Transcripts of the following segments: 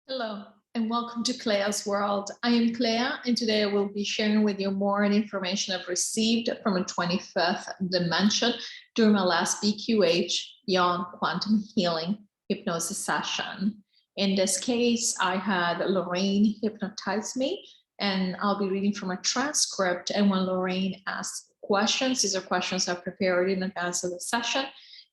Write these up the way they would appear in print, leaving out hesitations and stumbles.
Hello and welcome to CLEA'S World. I am Clea and today I will be sharing with you more information I've received from a 25th dimension during my last BQH Beyond Quantum Healing hypnosis session. In this case, I had Lorrayne hypnotize me and I'll be reading from a transcript, and when Lorrayne asks questions, these are questions I prepared in advance of the session.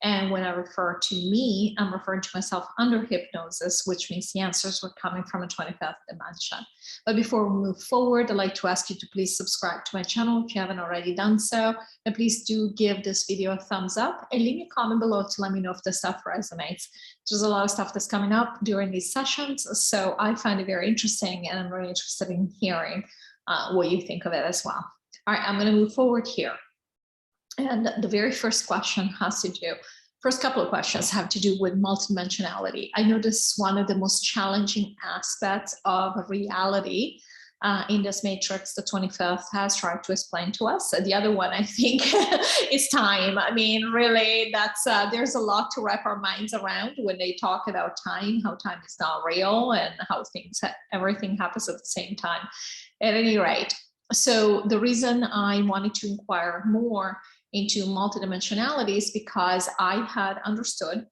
And when I refer to me, I'm referring to myself under hypnosis, which means the answers were coming from a 25th dimension. But before we move forward, I'd like to ask you to please subscribe to my channel if you haven't already done so. And please do give this video a thumbs up and leave me a comment below to let me know if this stuff resonates. There's a lot of stuff that's coming up during these sessions, so I find it very interesting and I'm really interested in hearing what you think of it as well. All right, I'm going to move forward here. And the very first question has to do, first couple of questions have to do with multidimensionality. I know this is one of the most challenging aspects of reality in this matrix the 25th has tried to explain to us. The other one, I think, is time. I mean, really, that's there's a lot to wrap our minds around when they talk about time, how time is not real and how everything happens at the same time. At any rate, so the reason I wanted to inquire more into multidimensionality is because I had understood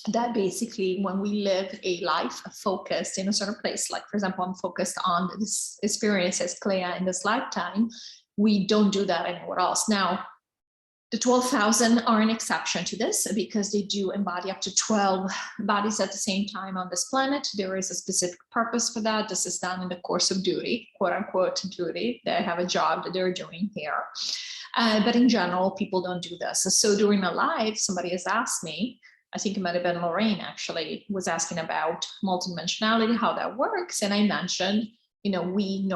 that basically when we live a life focused in a certain place, like for example, I'm focused on this experience as Clea in this lifetime, we don't do that anywhere else. Now, the 12,000 are an exception to this because they do embody up to 12 bodies at the same time on this planet. There is a specific purpose for that. This is done in the course of duty, quote unquote duty. They have a job that they're doing here. But in general, people don't do this. So during my life, somebody has asked me, I think it might have been Lorrayne actually, was asking about multidimensionality, how that works. And I mentioned, you know, we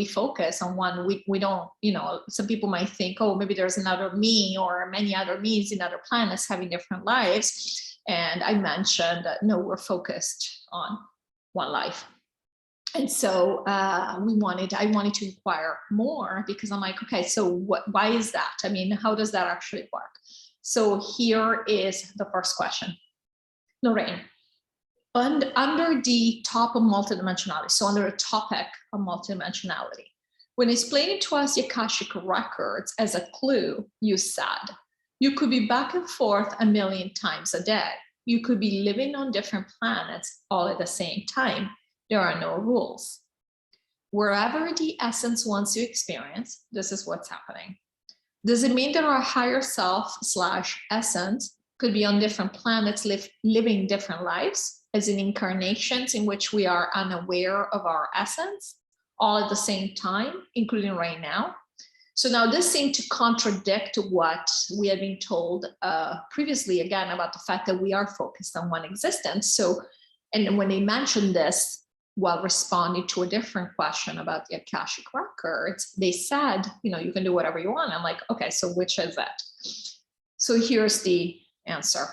focus on one. We don't, you know, some people might think, oh, maybe there's another me or many other me's in other planets having different lives. And I mentioned that, no, we're focused on one life. And so I wanted to inquire more because I'm like, okay, so why is that? I mean, how does that actually work? So here is the first question. Lorrayne, under the top of multidimensionality, so under a topic of multidimensionality, when explaining to us the Akashic records as a clue, you said, you could be back and forth a million times a day. You could be living on different planets all at the same time. There are no rules. Wherever the essence wants to experience, this is what's happening. Does it mean that our higher self / essence could be on different planets living different lives, as in incarnations in which we are unaware of our essence, all at the same time, including right now? So now this seemed to contradict what we had been told previously, again, about the fact that we are focused on one existence. So, and when they mentioned this, while responding to a different question about the Akashic records, they said, you know, you can do whatever you want. I'm like, okay, so which is that? So here's the answer.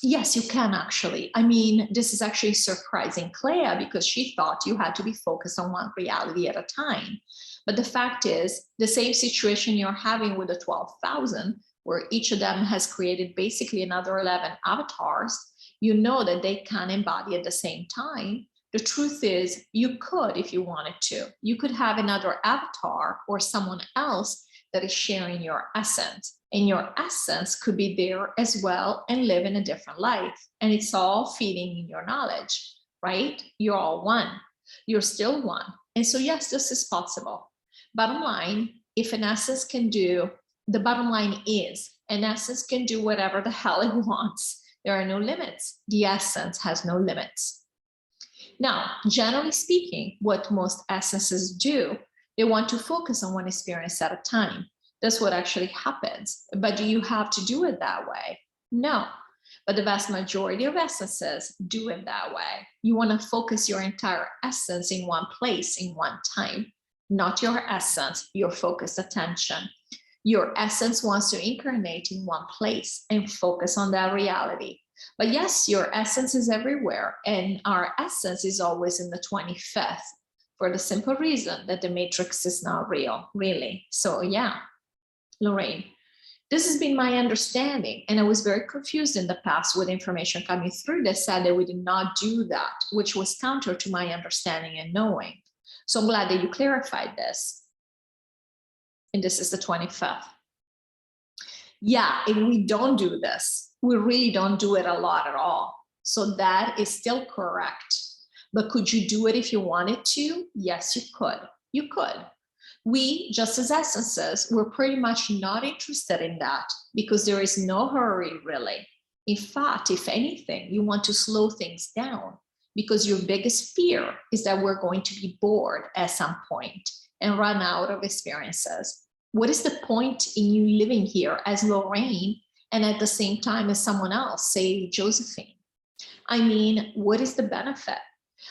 Yes, you can actually. I mean, this is actually surprising Clea because she thought you had to be focused on one reality at a time. But the fact is, the same situation you're having with the 12,000, where each of them has created basically another 11 avatars, you know that they can embody at the same time. The truth is, you could, if you wanted to, you could have another avatar or someone else that is sharing your essence, and your essence could be there as well and live in a different life. And it's all feeding in your knowledge, right? You're all one. You're still one. And so, yes, this is possible. Bottom line, if an essence can do, the bottom line is an essence can do whatever the hell it wants. There are no limits. The essence has no limits. Now, generally speaking, what most essences do, they want to focus on one experience at a time. That's what actually happens. But do you have to do it that way? No. But the vast majority of essences do it that way. You want to focus your entire essence in one place, in one time. Not your essence, your focused attention. Your essence wants to incarnate in one place and focus on that reality. But yes, your essence is everywhere, and our essence is always in the 25th for the simple reason that the matrix is not real, really. So yeah, Lorrayne, This has been my understanding, and I was very confused in the past with information coming through that said that we did not do that, which was counter to my understanding and knowing. So I'm glad that you clarified this. And this is the 25th. Yeah, if we don't do this, we really don't do it a lot at all. So that is still correct. But could you do it if you wanted to? Yes, you could. You could. We, just as essences, we're pretty much not interested in that because there is no hurry, really. In fact, if anything, you want to slow things down because your biggest fear is that we're going to be bored at some point and run out of experiences. What is the point in you living here as Lorrayne and at the same time as someone else, say Josephine? I mean, what is the benefit?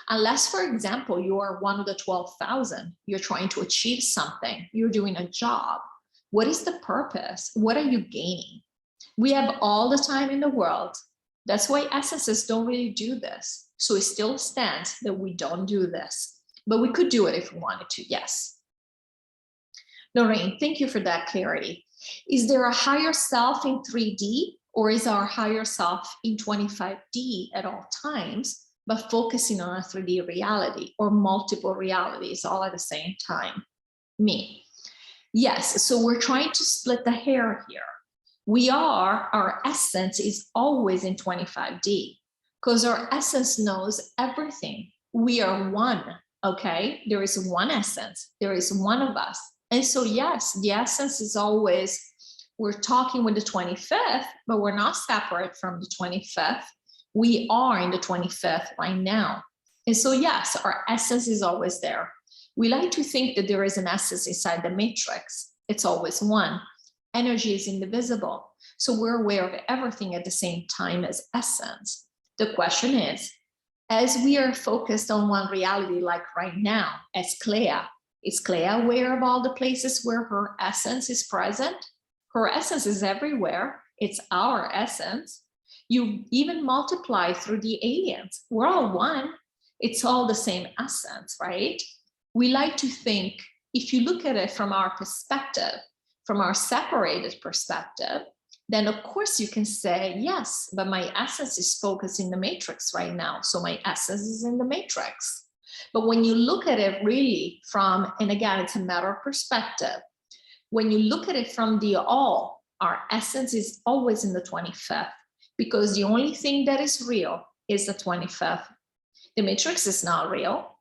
Unless, for example, you are one of the 12,000, you're trying to achieve something, you're doing a job. What is the purpose? What are you gaining? We have all the time in the world. That's why essences don't really do this. So it still stands that we don't do this, but we could do it if we wanted to, yes. Lorrayne, thank you for that clarity. Is there a higher self in 3D, or is our higher self in 25D at all times, but focusing on a 3D reality or multiple realities all at the same time? Me. Yes, so we're trying to split the hair here. Our essence is always in 25D because our essence knows everything. We are one, okay? There is one essence. There is one of us. And so, yes, the essence is always, we're talking with the 25th, but we're not separate from the 25th. We are in the 25th right now. And so, yes, our essence is always there. We like to think that there is an essence inside the matrix. It's always one. Energy is indivisible. So we're aware of everything at the same time as essence. The question is, as we are focused on one reality, like right now, as Clea, is Clea aware of all the places where her essence is present? Her essence is everywhere. It's our essence. You even multiply through the aliens. We're all one. It's all the same essence, right? We like to think, if you look at it from our perspective, from our separated perspective, then of course you can say, yes, but my essence is focused in the matrix right now. So my essence is in the matrix. But when you look at it really from, and again, it's a matter of perspective. When you look at it from the all, our essence is always in the 25th because the only thing that is real is the 25th. The matrix is not real,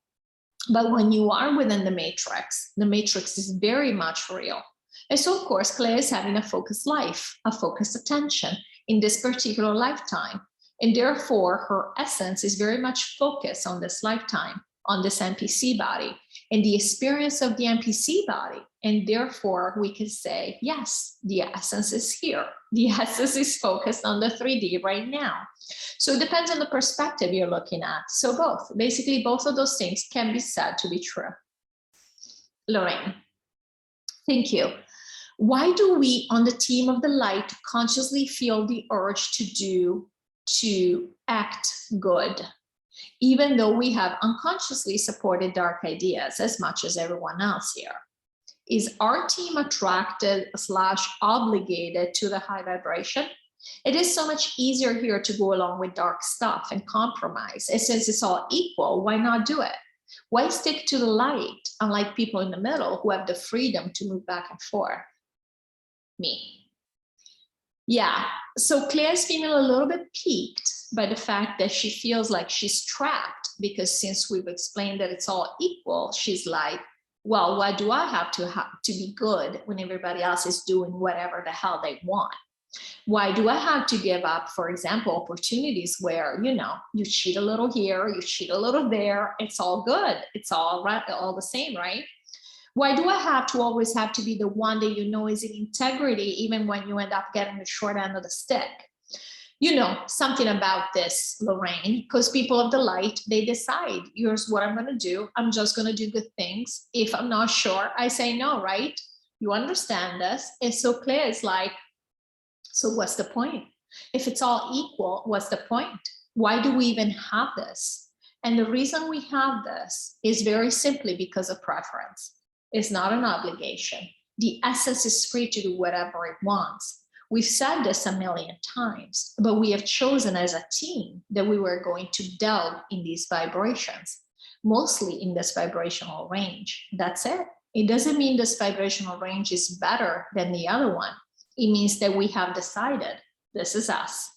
but when you are within the matrix is very much real. And so of course, Clea is having a focused life, a focused attention in this particular lifetime. And therefore her essence is very much focused on this lifetime, on this NPC body and the experience of the NPC body. And therefore we can say, yes, the essence is here. The essence is focused on the 3D right now. So it depends on the perspective you're looking at. So both, basically both of those things can be said to be true. Lorrayne, thank you. Why do we on the team of the light consciously feel the urge to act good, even though we have unconsciously supported dark ideas as much as everyone else here? Is our team attracted / obligated to the high vibration? It is so much easier here to go along with dark stuff and compromise. And since it's all equal, why not do it? Why stick to the light, unlike people in the middle who have the freedom to move back and forth? Me. Yeah, so Claire's feeling a little bit piqued by the fact that she feels like she's trapped because since we've explained that it's all equal, she's like, well, why do I have to be good when everybody else is doing whatever the hell they want? Why do I have to give up, for example, opportunities where, you know, you cheat a little here, you cheat a little there, it's all good, it's all right, all the same, right? Why do I have to be the one that you know is in integrity, even when you end up getting the short end of the stick? You know, something about this, Lorrayne, because people of the light, they decide, here's what I'm going to do. I'm just going to do good things. If I'm not sure, I say no, right? You understand this? It's so clear. It's like, so what's the point? If it's all equal, what's the point? Why do we even have this? And the reason we have this is very simply because of preference. It's not an obligation. The essence is free to do whatever it wants. We've said this a million times, but we have chosen as a team that we were going to delve in these vibrations, mostly in this vibrational range. That's it. It doesn't mean this vibrational range is better than the other one. It means that we have decided this is us.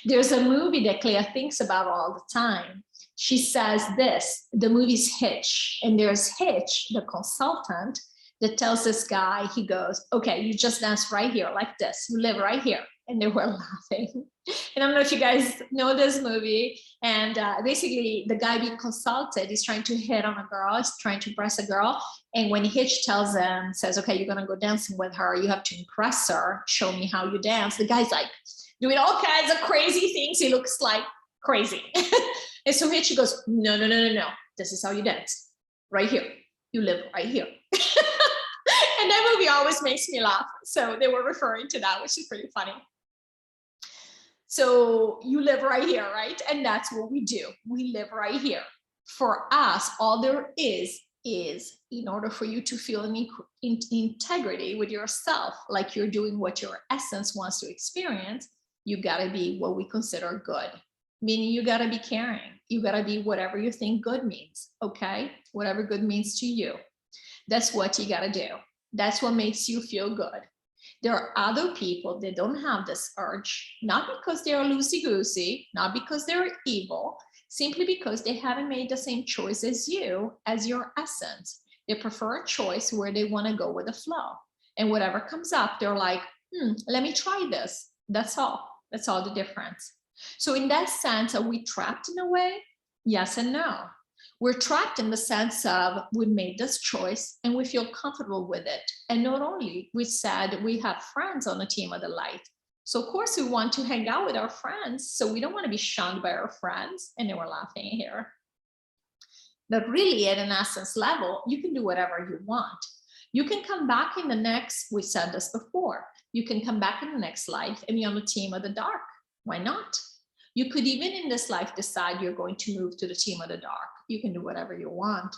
There's a movie that Clea thinks about all the time. She says this, the movie's Hitch, and there's Hitch, the consultant, that tells this guy, he goes, okay, you just dance right here like this. You live right here. And they were laughing. And I don't know if you guys know this movie. And basically the guy being consulted is trying to hit on a girl, is trying to impress a girl. And when Hitch tells him, says, okay, you're going to go dancing with her. You have to impress her. Show me how you dance. The guy's like doing all kinds of crazy things. He looks like crazy. And so Hitch goes, no. This is how you dance. Right here. You live right here. And that movie always makes me laugh. So they were referring to that, which is pretty funny. So you live right here, right? And that's what we do. We live right here. For us, all there is in order for you to feel in integrity with yourself, like you're doing what your essence wants to experience, you gotta be what we consider good. Meaning you gotta be caring. You gotta be whatever you think good means, okay? Whatever good means to you. That's what you gotta do. That's what makes you feel good. There are other people that don't have this urge, not because they're loosey-goosey, not because they're evil, simply because they haven't made the same choice as you, as your essence. They prefer a choice where they want to go with the flow. And whatever comes up, they're like, let me try this. That's all. That's all the difference. So in that sense, are we trapped in a way? Yes and no. We're trapped in the sense of we made this choice and we feel comfortable with it. And not only, we said we have friends on the team of the light. So of course we want to hang out with our friends. So we don't want to be shunned by our friends. And they were laughing here. But really at an essence level, you can do whatever you want. You can come back in the next, we said this before, you can come back in the next life and be on the team of the dark. Why not? You could even in this life decide you're going to move to the team of the dark. You can do whatever you want.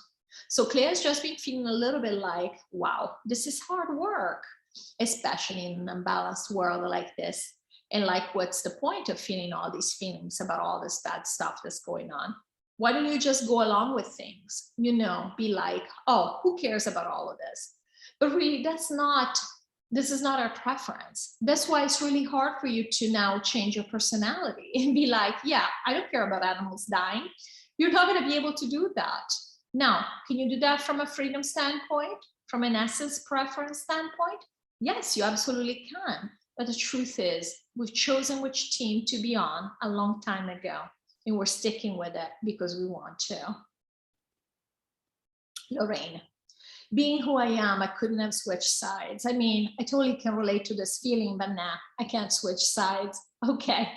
So Claire's just been feeling a little bit like, wow, this is hard work, especially in an unbalanced world like this. And like, what's the point of feeling all these feelings about all this bad stuff that's going on? Why don't you just go along with things? You know, be like, oh, who cares about all of this? But really, this is not our preference. That's why it's really hard for you to now change your personality and be like, yeah, I don't care about animals dying. You're not going to be able to do that. Now, can you do that from a freedom standpoint, from an essence preference standpoint? Yes, you absolutely can. But the truth is, we've chosen which team to be on a long time ago, and we're sticking with it because we want to. Lorrayne. Being who I am, I couldn't have switched sides. I mean, I totally can relate to this feeling, but nah, I can't switch sides. Okay.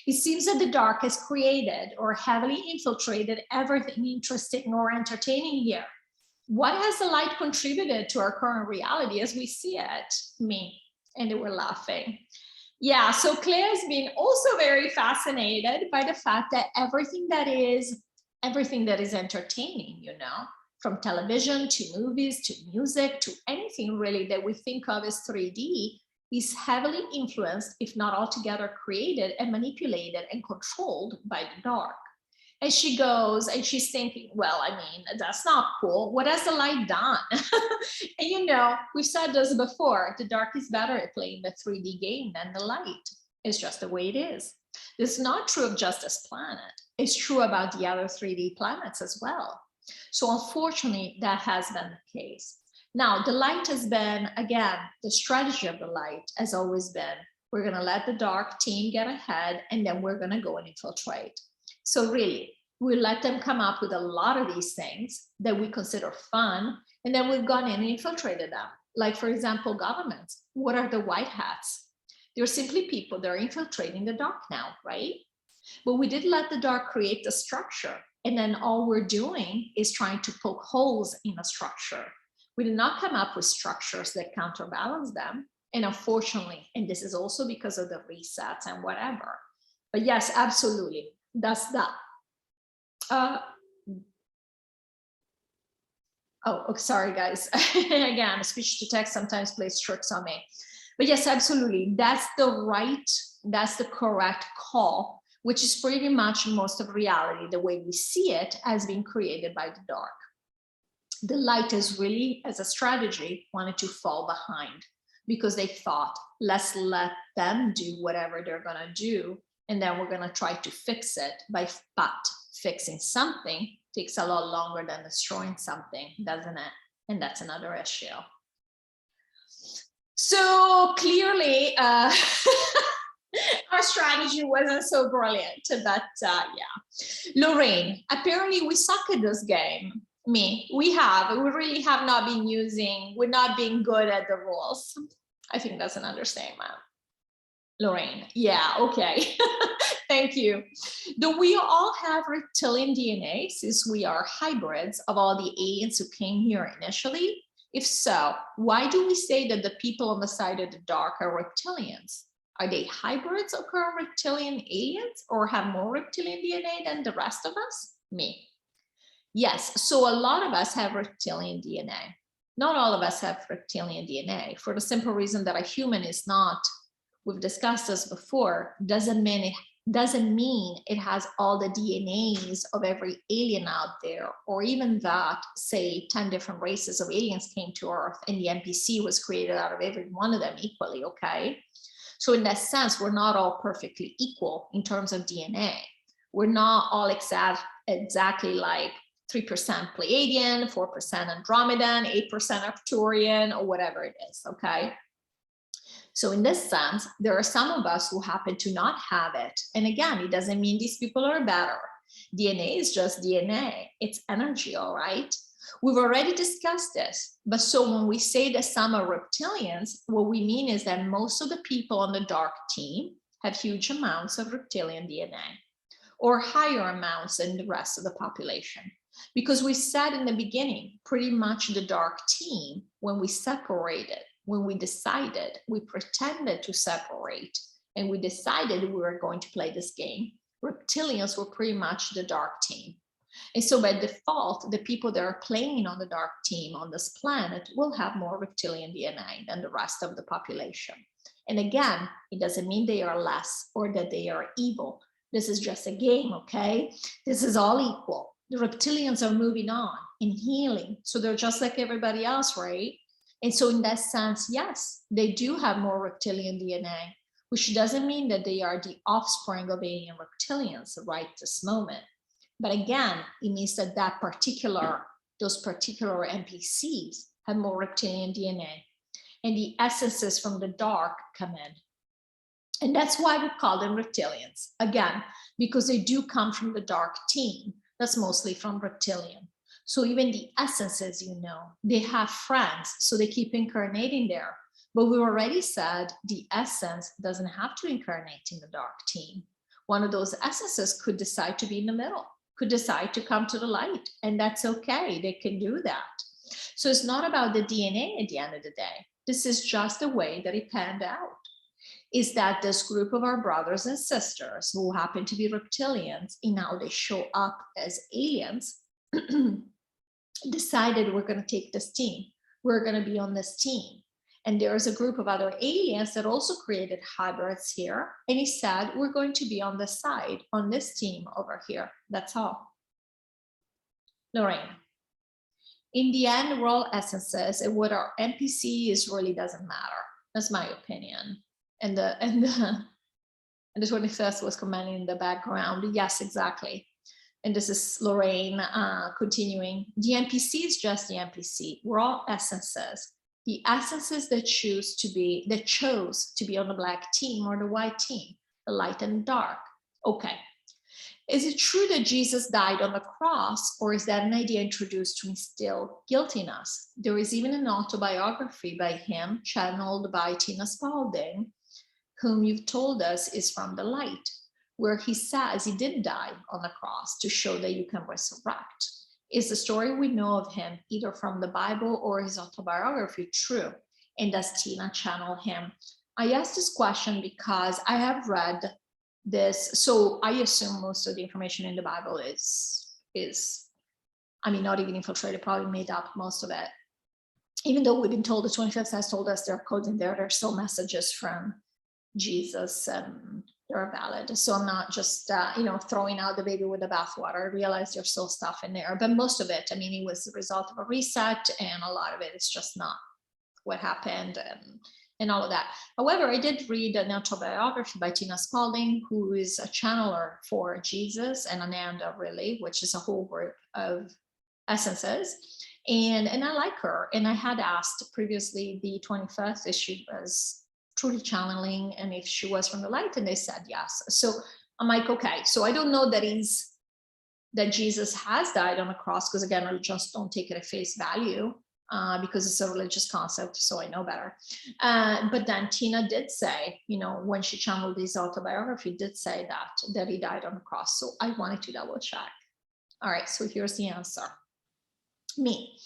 It seems that the dark has created or heavily infiltrated everything interesting or entertaining here. What has the light contributed to our current reality as we see it? Me. And they were laughing. Yeah, so Claire's been also very fascinated by the fact that everything that is entertaining, you know, from television to movies to music to anything really that we think of as 3D is heavily influenced, if not altogether created and manipulated and controlled by the dark. And she goes and she's thinking, well, I mean, that's not cool. What has the light done? And you know, we've said this before, the dark is better at playing the 3D game than the light. It's just the way it is. This is not true of just this planet. It's true about the other 3D planets as well. So unfortunately, that has been the case. Now, the light has been, again, the strategy of the light has always been, we're going to let the dark team get ahead, and then we're going to go and infiltrate. So really, we let them come up with a lot of these things that we consider fun, and then we've gone in and infiltrated them. Like, for example, governments. What are the white hats? They're simply people that are infiltrating the dark now, right? But we did let the dark create the structure. And then all we're doing is trying to poke holes in a structure. We did not come up with structures that counterbalance them. And unfortunately, and this is also because of the resets and whatever. But yes, absolutely, that's that. Oh, sorry, guys. Again, speech to text sometimes plays tricks on me. But yes, absolutely. That's the correct call, which is pretty much most of reality, the way we see it, as being created by the dark. The light is really, as a strategy, wanted to fall behind because they thought, let's let them do whatever they're going to do, and then we're going to try to fix it. But fixing something takes a lot longer than destroying something, doesn't it? And that's another issue. So clearly, our strategy wasn't so brilliant, but yeah. Lorrayne, apparently we suck at this game. We really have not been we're not being good at the rules. I think that's an understatement. Lorrayne, yeah, okay. Thank you. Do we all have reptilian DNA, since we are hybrids of all the aliens who came here initially? If so, why do we say that the people on the side of the dark are reptilians? Are they hybrids of current reptilian aliens, or have more reptilian DNA than the rest of us? Me. Yes, so a lot of us have reptilian DNA. Not all of us have reptilian DNA, for the simple reason that a human is not, we've discussed this before, doesn't mean it has all the DNAs of every alien out there, or even that, say, 10 different races of aliens came to Earth and the NPC was created out of every one of them equally, okay? So in that sense, we're not all perfectly equal in terms of DNA. We're not all exactly like 3% Pleiadian, 4% Andromedan, 8% Arcturian, or whatever it is, okay? So in this sense, there are some of us who happen to not have it. And again, it doesn't mean these people are better. DNA is just DNA. It's energy, all right? We've already discussed this. But so when we say that some are reptilians, what we mean is that most of the people on the dark team have huge amounts of reptilian DNA, or higher amounts than the rest of the population. Because we said in the beginning, pretty much the dark team, when we separated, when we decided, we pretended to separate, and we decided we were going to play this game, reptilians were pretty much the dark team. And so by default, the people that are playing on the dark team on this planet will have more reptilian DNA than the rest of the population. And again, it doesn't mean they are less or that they are evil. This is just a game, okay? This is all equal. The reptilians are moving on and healing. So they're just like everybody else, right? And so in that sense, yes, they do have more reptilian DNA, which doesn't mean that they are the offspring of alien reptilians right this moment. But again, it means that those particular NPCs have more reptilian DNA, and the essences from the dark come in. And that's why we call them reptilians, again, because they do come from the dark team. That's mostly from reptilian. So even the essences, you know, they have friends, so they keep incarnating there. But we already said the essence doesn't have to incarnate in the dark team. One of those essences could decide to be in the middle, could decide to come to the light, and that's okay. They can do that. So it's not about the DNA at the end of the day. This is just the way that it panned out. Is that this group of our brothers and sisters who happen to be reptilians, and now they show up as aliens, decided we're going to take this team. We're going to be on this team. And there's a group of other aliens that also created hybrids here. And he said, we're going to be on this side, on this team over here. That's all. Lorrayne, in the end, we're all essences, and what our NPC is really doesn't matter. That's my opinion. And the 21st was commenting in the background. Yes, exactly. And this is Lorrayne continuing. The NPC is just the NPC. We're all essences. The essences that chose to be on the black team or the white team, the light and dark. Okay. Is it true that Jesus died on the cross, or is that an idea introduced to instill guilt in us? There is even an autobiography by him, channeled by Tina Spalding, whom you've told us is from the light, where he says he did die on the cross to show that you can resurrect. Is the story we know of him, either from the Bible or his autobiography, true? And does Tina channel him? I asked this question because I have read this, so I assume most of the information in the Bible is I mean, not even infiltrated, probably made up most of it. even though we've been told, the 25th has told us there are codes in there, there's still messages from Jesus and they're valid. So I'm not just, you know, throwing out the baby with the bathwater. I realize there's still stuff in there, but most of it, I mean, it was the result of a reset, and a lot of it is just not what happened and all of that. However, I did read an autobiography by Tina Spalding, who is a channeler for Jesus and Ananda, really, which is a whole group of essences. And I like her. And I had asked previously the 25th if she was truly channeling and if she was from the light, and they said yes. So I'm like, okay, so I don't know that Jesus has died on the cross, because again, I just don't take it at face value because it's a religious concept, so I know better. But then Tina did say, you know, when she channeled his autobiography, did say that he died on the cross. So I wanted to double check. All right, so here's the answer. Me.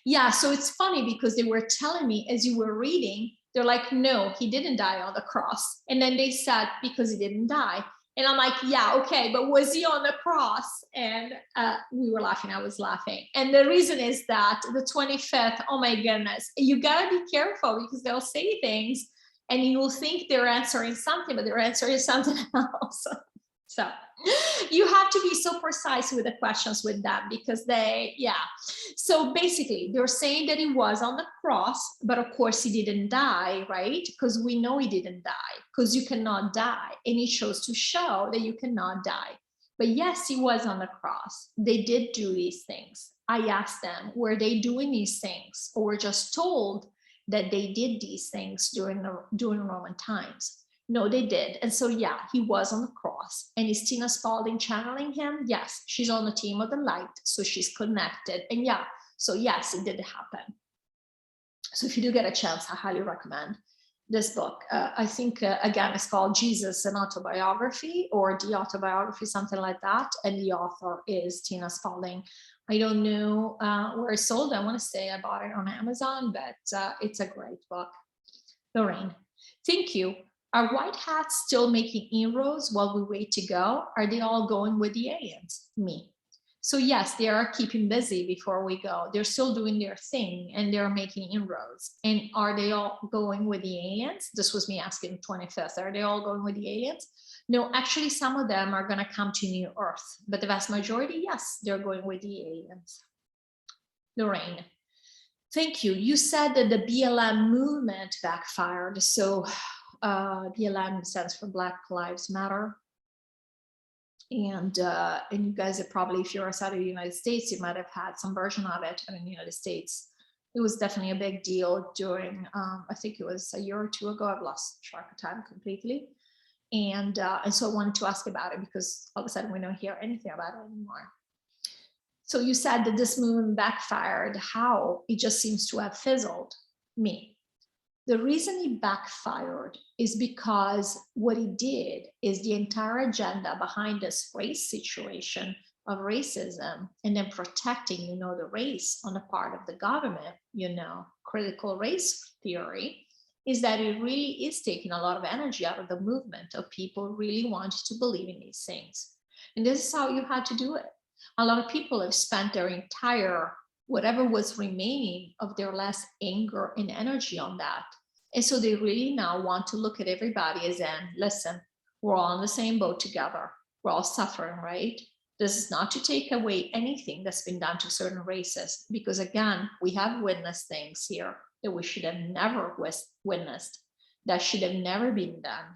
Yeah, so it's funny because they were telling me as you were reading, they're like, no, he didn't die on the cross. And then they said, because he didn't die. And I'm like, yeah, okay, but was he on the cross? And we were laughing, I was laughing. And the reason is that the 25th, oh my goodness, you gotta be careful because they'll say things and you will think they're answering something, but they're answering something else. So you have to be so precise with the questions with them because they, yeah. So basically they're saying that he was on the cross, but of course he didn't die, right? Because we know he didn't die because you cannot die. And he chose to show that you cannot die. But yes, he was on the cross. They did do these things. I asked them, were they doing these things or were just told that they did these things during Roman times? No, they did. And so, yeah, he was on the cross. And is Tina Spalding channeling him? Yes, she's on the team of the light. So she's connected. And yeah, so yes, it did happen. So if you do get a chance, I highly recommend this book. I think, again, it's called Jesus, an Autobiography, or The Autobiography, something like that. And the author is Tina Spalding. I don't know where it's sold. I want to say I bought it on Amazon, but it's a great book. Lorrayne, thank you. Are white hats still making inroads while we wait to go? Are they all going with the aliens? Me. So yes, they are keeping busy before we go. They're still doing their thing and they're making inroads. And are they all going with the aliens? This was me asking the 25th. Are they all going with the aliens? No, actually, some of them are going to come to New Earth, but the vast majority, yes, they're going with the aliens. Lorrayne, thank you. You said that the BLM movement backfired. So BLM stands for Black Lives Matter. And you guys are probably, if you're outside of the United States, you might have had some version of it. And in the United States, it was definitely a big deal during, I think it was a year or two ago. I've lost track of time completely. And so I wanted to ask about it because all of a sudden we don't hear anything about it anymore. So you said that this movement backfired. How? It just seems to have fizzled. Me. The reason he backfired is because what he did is the entire agenda behind this race situation of racism and then protecting, you know, the race on the part of the government, you know, critical race theory, is that it really is taking a lot of energy out of the movement of people really wanting to believe in these things. And this is how you had to do it. A lot of people have spent their entire whatever was remaining of their last anger and energy on that. And so they really now want to look at everybody as in, listen, we're all in the same boat together. We're all suffering, right? This is not to take away anything that's been done to certain races, because again, we have witnessed things here that we should have never witnessed, that should have never been done.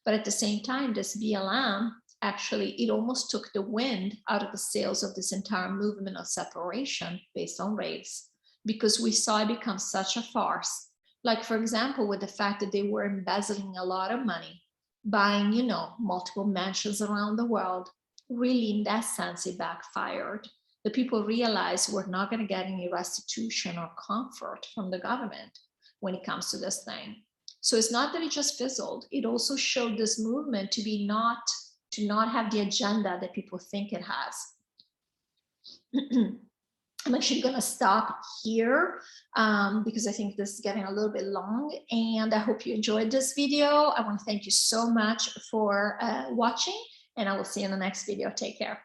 But at the same time, this BLM, actually, it almost took the wind out of the sails of this entire movement of separation based on race, because we saw it become such a farce. Like, for example, with the fact that they were embezzling a lot of money, buying, you know, multiple mansions around the world. Really, in that sense, it backfired. The people realized we're not going to get any restitution or comfort from the government when it comes to this thing. So it's not that it just fizzled. It also showed this movement to be to not have the agenda that people think it has. I'm actually going to stop here because I think this is getting a little bit long, and I hope you enjoyed this video. I want to thank you so much for watching, and I will see you in the next video. Take care.